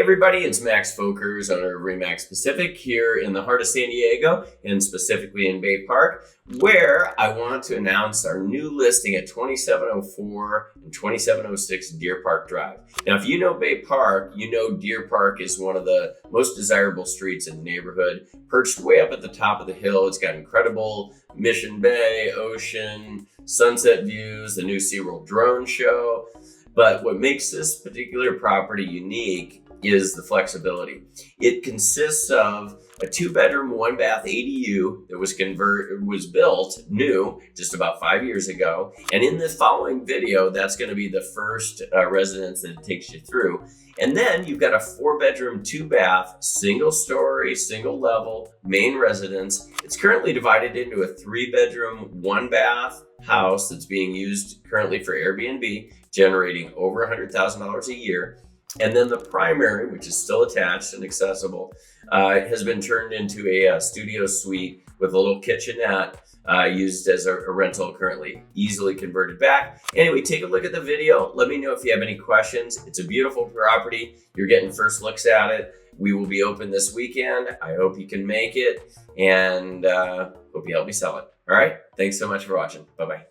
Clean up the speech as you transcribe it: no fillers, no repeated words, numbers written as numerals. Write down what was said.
everybody, it's Max Folkers, owner of Remax Pacific here in the heart of San Diego and specifically in Bay Park, where I want to announce our new listing at 2704 and 2706 Deerpark Drive. Now, if you know Bay Park, you know Deerpark is one of the most desirable streets in the neighborhood. Perched way up at the top of the hill, it's got incredible Mission Bay, ocean, sunset views, the new SeaWorld drone show. But what makes this particular property unique is the flexibility. It consists of a 2-bedroom, 1-bath ADU that was built new just about 5 years ago. And in the following video, that's going to be the first residence that it takes you through. And then you've got a 4-bedroom, 2-bath, single-story, single-level main residence. It's currently divided into a 3-bedroom, 1-bath house that's being used currently for Airbnb, generating over $100,000 a year. And then the primary, which is still attached and accessible, has been turned into a studio suite with a little kitchenette used as a rental currently, easily converted back. Anyway, take a look at the video. Let me know if you have any questions. It's a beautiful property. You're getting first looks at it. We will be open this weekend. I hope you can make it, and hope you help me sell it. All right. Thanks so much for watching. Bye-bye.